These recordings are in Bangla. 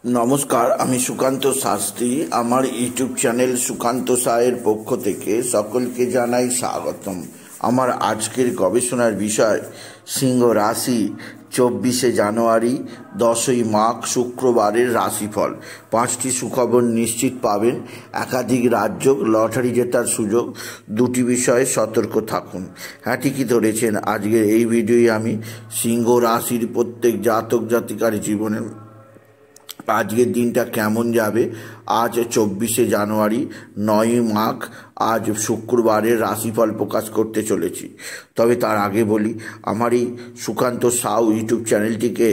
নমস্কার, আমি সুকান্ত শাস্ত্রী। আমার ইউটিউব চ্যানেল সুকান্ত সায়ের পক্ষ থেকে সকলকে জানাই স্বাগতম। আমার আজকের গবেষণার বিষয় সিংহ রাশি 24শে জানুয়ারি 10ই মাঘ শুক্রবারের রাশিফল। 5টি সুখবর নিশ্চিত পাবেন, একাধিক রাজ্য, লটারি জেতার সুযোগ। 2টি বিষয়ে সতর্ক থাকুন। হ্যাঁ, ঠিকই ধরেছেন। আজকের এই ভিডিওয়ে আমি সিংহ রাশির প্রত্যেক জাতক জাতিকার জীবনে আজকের দিনটা কেমন যাবে, আজ 24শে জানুয়ারি 9ই মাঘ, আজ শুক্রবারের রাশিফল প্রকাশ করতে চলেছি। তবে তার আগে বলি, আমার এই সুকান্ত সাউ ইউটিউব চ্যানেলটিকে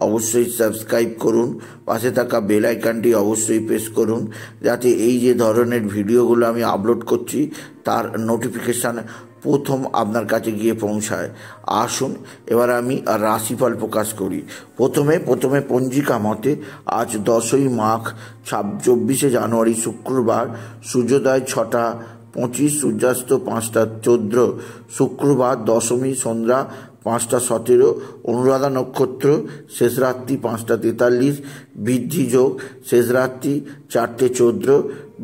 অবশ্যই সাবস্ক্রাইব করুন, পাশে থাকা বেল আইকনটি অবশ্যই প্রেস করুন, যাতে এই যে ধরনের ভিডিওগুলো আমি আপলোড করছি তার নোটিফিকেশান প্রথম আপনার কাছে গিয়ে পৌঁছায়। আসুন এবার আমি রাশিফল প্রকাশ করি। প্রথমে পঞ্জিকা মতে আজ 10ই মাঘ 24শে জানুয়ারি শুক্রবার, সূর্যোদয় 6টা 25, সূর্যাস্ত 5টা 14, শুক্রবার দশমী সন্ধ্যা 5টা 17, অনুরাধা নক্ষত্র, শেষ রাত্রি 5টা 43, বৃদ্ধি যোগ শেষ রাত্রি 4টে 14,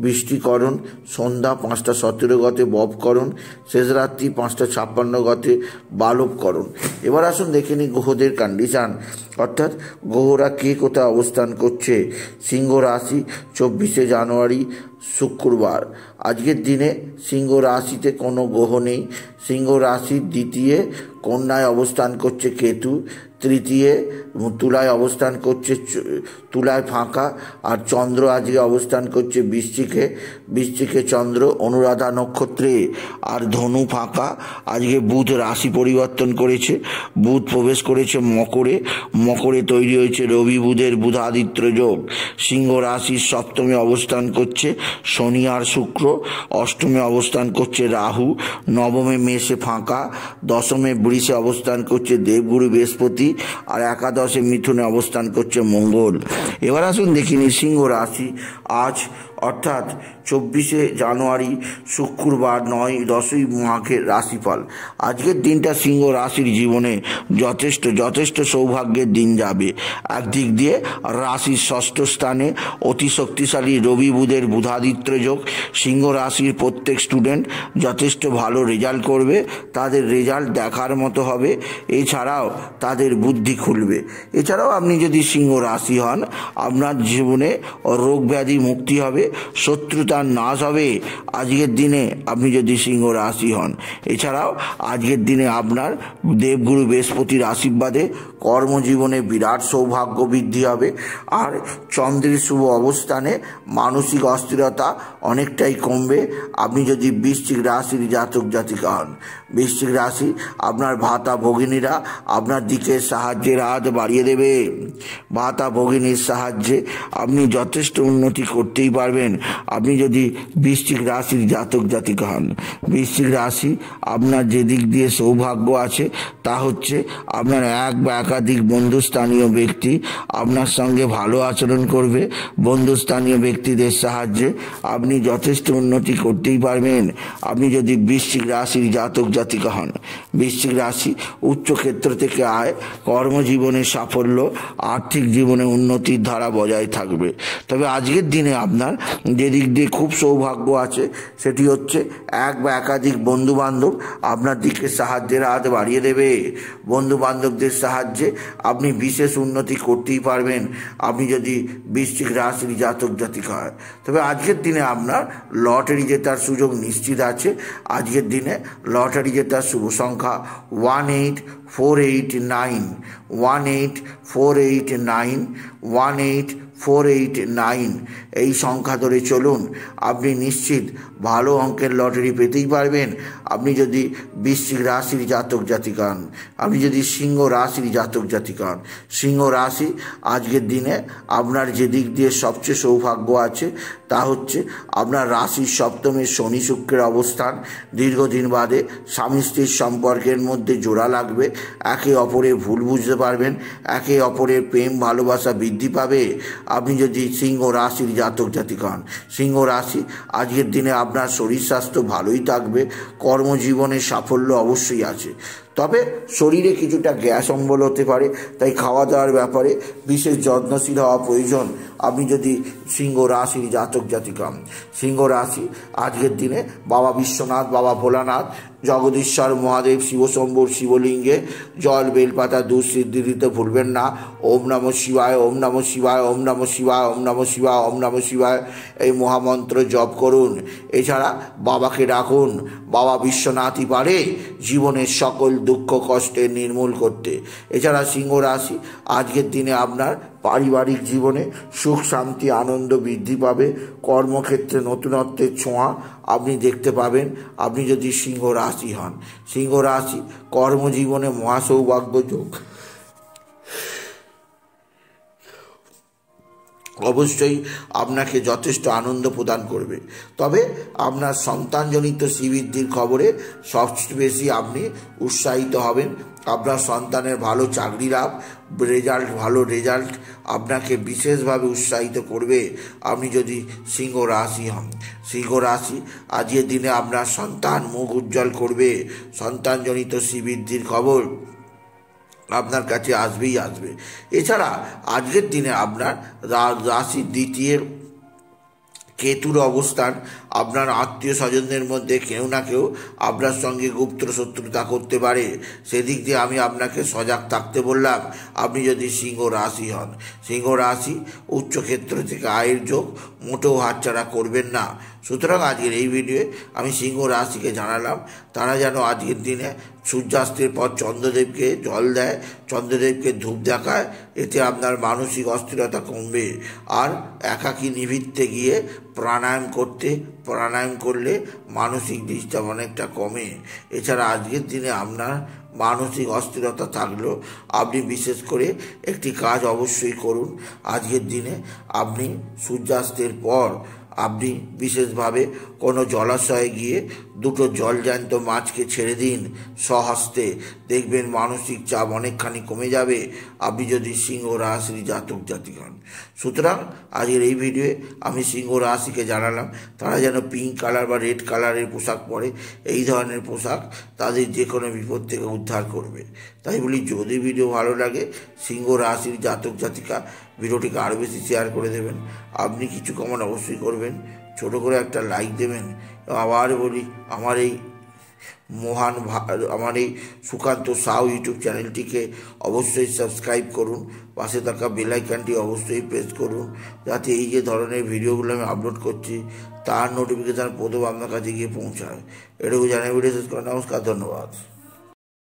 বৃষ্টিকরণ সন্ধ্যা 5টা 17 গতে ববকরণ, শেষ রাত্রি 5টা 56 গতে বালবকরণ। এবার আসুন দেখে নিই গ্রহদের কন্ডিশান, অর্থাৎ গ্রহরা কে কোথায় অবস্থান করছে। সিংহ রাশি 24শে জানুয়ারি শুক্রবার, আজকের দিনে সিংহ রাশিতে কোনো গ্রহ নেই। সিংহ রাশির দ্বিতীয় কন্যায় অবস্থান করছে কেতু, তৃতীয় তুলায় অবস্থান করছে, তুলায় ফাঁকা। আর চন্দ্র আজকে অবস্থান করছে বৃশ্চিকে চন্দ্র অনুরাধা নক্ষত্রে, আর ধনু ফাঁকা। আজকে বুধ রাশি পরিবর্তন করেছে, বুধ প্রবেশ করেছে মকরে তৈরি হয়েছে রবি বুধের বুধাদিত্য যোগ। সিংহ রাশির সপ্তমে অবস্থান করছে শনি আর শুক্র, অষ্টমে অবস্থান করছে রাহু, নবমে মেষে ফাঁকা, দশমে বৃষে অবস্থান করছে দেবগুরু বৃহস্পতি, আর একাদশে মিথুনে অবস্থান করছে মঙ্গল। এবার আসুন দেখিনি সিংহ রাশি আজ অর্থাৎ 24শে জানুয়ারি শুক্রবার 10ই মাঘের রাশিফল। আজকের দিনটা সিংহ রাশির জীবনে যথেষ্ট সৌভাগ্যের দিন যাবে। একদিক দিয়ে রাশির ষষ্ঠ স্থানে অতি শক্তিশালী রবি বুধের বুধাদিত্য যোগ। সিংহ রাশির প্রত্যেক স্টুডেন্ট যথেষ্ট ভালো রেজাল্ট করবে, তাদের রেজাল্ট দেখার মতো হবে, এছাড়াও তাদের বুদ্ধি খুলবে। এছাড়াও আপনি যদি সিংহ রাশি হন, আপনার জীবনে রোগ ব্যাধি মুক্তি হবে, শত্রুতার নাশ হবে আজকের দিনে আপনি যদি সিংহ রাশি হন। এছাড়াও আজকের দিনে আপনার দেবগুরু বৃহস্পতির আশীর্বাদে কর্মজীবনে বিরাট সৌভাগ্য বৃদ্ধি হবে। আর চন্দ্রের শুভ অবস্থানে মানসিক অস্থিরতা অনেকটাই কমবে আপনি যদি বৃশ্চিক রাশির জাতক জাতিকা হন। বৃশ্চিক রাশি আপনার ভাতা ভগিনীরা আপনার দিকে সাহায্যের হাত বাড়িয়ে দেবে। ভাতা ভগিনীর সাহায্যে আপনি যথেষ্ট উন্নতি করতেই পারবেন আপনি যদি বৃশ্চিক রাশির জাতক জাতিকা হন। বৃশ্চিক রাশি আপনার যে দিক দিয়ে সৌভাগ্য আছে তা হচ্ছে আপনার এক বা একাধিক বন্ধুস্থানীয় ব্যক্তি আপনার সঙ্গে ভালো আচরণ করবে। বন্ধুস্থানীয় ব্যক্তিদের সাহায্যে আপনি যথেষ্ট উন্নতি করতেই পারবেন আপনি যদি বৃশ্চিক রাশির জাতক জাতিকা হন। বৃশ্চিক রাশি উচ্চক্ষেত্র থেকে আয়, কর্মজীবনে সাফল্য, আর্থিক জীবনে উন্নতির ধারা বজায় থাকবে। তবে আজকের দিনে আপনার যে দিক দিয়ে খুব সৌভাগ্য আছে সেটি হচ্ছে এক বা একাধিক বন্ধুবান্ধব আপনার দিকে সাহায্যের হাত বাড়িয়ে দেবে। বন্ধুবান্ধবদের সাহায্যে আপনি বিশেষ উন্নতি করতেই পারবেন আপনি যদি বৃশ্চিক রাশির জাতক জাতিকা হয়। তবে আজকের দিনে আপনার লটারি জেতার সুযোগ নিশ্চিত আছে। আজকের দিনে লটারি জেতার শুভ সংখ্যা 18489, 18489, 18489। এই সংখ্যা ধরে চলুন, আপনি নিশ্চিত ভালো অঙ্কের লটারি পেতেই পারবেন আপনি যদি বৃশ্চিক রাশির জাতক জাতিকা হন। আপনি যদি সিংহ রাশির জাতক জাতিকা হন। সিংহ রাশি আজকের দিনে আপনার যে দিক দিয়ে সবচেয়ে সৌভাগ্য আছে তা হচ্ছে আপনার রাশির সপ্তমে শনি শুক্রের অবস্থান। দীর্ঘদিন বাদে স্বামী স্ত্রীর সম্পর্কের মধ্যে জোড়া লাগবে, একে অপরের ভুল বুঝতে পারবেন, একে অপরের প্রেম ভালোবাসা বৃদ্ধি পাবে আপনি যদি সিংহ রাশির জাতক জাতিকা হন। সিংহ রাশি আজকের দিনে আপনার শরীর স্বাস্থ্য ভালোই থাকবে, কর্মজীবনে সাফল্য অবশ্যই আছে। তবে শরীরে কিছুটা গ্যাস অম্বল হতে পারে, তাই খাওয়া দাওয়ার ব্যাপারে বিশেষ যত্নশীল হওয়া প্রয়োজন। আপনি যদি সিংহ রাশির জাতক জাতিকা, সিংহ রাশি আজকের দিনে বাবা বিশ্বনাথ, বাবা ভোলানাথ, জগদীশ্বর মহাদেব, শিবশম্ভুর শিবলিঙ্গে জল বেলপাতা দুধ সিদ্ধি দিতে ভুলবেন না। ওম নমঃ শিবায়, ওম নমঃ শিবায়, ওম নমঃ শিবায়, ওম নমঃ শিবায়, ওম নমঃ শিবায় এই মহামন্ত্র জপ করুন। এছাড়া বাবাকে ডাকুন, বাবা বিশ্বনাথই পারে জীবনের সকল দুঃখ কষ্টে নির্মূল করতে। এছাড়া সিংহ রাশি আজকের দিনে আপনার পারিবারিক জীবনে সুখ শান্তি আনন্দ বৃদ্ধি পাবে। কর্মক্ষেত্রে নতুনত্বের ছোঁয়া আপনি দেখতে পাবেন আপনি যদি সিংহ রাশি হন। সিংহ রাশি কর্মজীবনে মহাসৌভাগ্য যোগ অবশ্যই আপনাকে যথেষ্ট আনন্দ প্রদান করবে। তবে আপনার সন্তানজনিত শ্রীবৃদ্ধির খবরে সবচেয়ে বেশি আপনি উৎসাহিত হবেন। আপনার সন্তানের ভালো চাকরি লাভ, ভালো রেজাল্ট আপনাকে বিশেষভাবে উৎসাহিত করবে আপনি যদি সিংহ রাশি হন। সিংহ রাশি আজকের দিনে আপনার সন্তান মুখ উজ্জ্বল করবে। সন্তানজনিত শ্রীবৃদ্ধির খবর আপনার কাছে আসবেই আসবে। এছাড়া আজকের দিনে আপনার রাশির দ্বিতীয় কেতুর অবস্থান আপনার আত্মীয় স্বজনদের মধ্যে কেউ না কেউ আপনার সঙ্গে গুপ্ত শত্রুতা করতে পারে। সেদিক দিয়ে আমি আপনাকে সজাগ থাকতে বললাম আপনি যদি সিংহ রাশি হন। সিংহ রাশি উচ্চক্ষেত্র থেকে আয়ের যোগ মোটেও হাতছাড়া করবেন না। সুতরাং আজকের এই ভিডিওয়ে আমি সিংহ রাশিকে জানালাম তারা যেন আজকের দিনে সূর্যাস্তের পর চন্দ্রদেবকে জল দেয়, চন্দ্রদেবকে ধূপ দেখায়, এতে আপনার মানসিক অস্থিরতা কমবে। আর একাকী নিভৃত্তে গিয়ে প্রাণায়াম করলে মানসিক ডিস্টার্ব অনেকটা কমে। এছাড়া আজকের দিনে আপনার মানসিক অস্থিরতা থাকলেও আপনি বিশেষ করে একটি কাজ অবশ্যই করুন। আজকের দিনে আপনি সূর্যাস্তের পর আপনি বিশেষভাবে কোনো জলাশয়ে গিয়ে দুটো জলজ্যান্ত মাছকে ছেড়ে দিন স্বহস্তে, দেখবেন মানসিক চাপ অনেকখানি কমে যাবে আপনি যদি সিংহ রাশির জাতক জাতিক হন। সুতরাং আজকের এই ভিডিওয়ে আমি সিংহ রাশিকে জানালাম তারা যেন পিঙ্ক কালার বা রেড কালারের পোশাক পরে। এই ধরনের পোশাক তাদের যে কোনো বিপদ থেকে উদ্ধার করবে। তাই বলি যদি ভিডিও ভালো লাগে সিংহ রাশির জাতক জাতিকা ভিডিওটিকে আরও বেশি শেয়ার করে দেবেন। আপনি কিছু কমেন্ট অবশ্যই করবেন, ছোট করে একটা লাইক দেবেন। আবার বলি আমার এই সুকান্ত সাউ ইউটিউব চ্যানেলটিকে অবশ্যই সাবস্ক্রাইব করুন, পাশে থাকা বেল আইকনটি অবশ্যই প্রেস করুন যাতে এই যে ধরনের ভিডিওগুলো আমি আপলোড করছি তার নোটিফিকেশান প্রথম আপনার কাছে গিয়ে পৌঁছায়। এটুকু জানিয়ে ভিডিও শেষ করা। নমস্কার, ধন্যবাদ।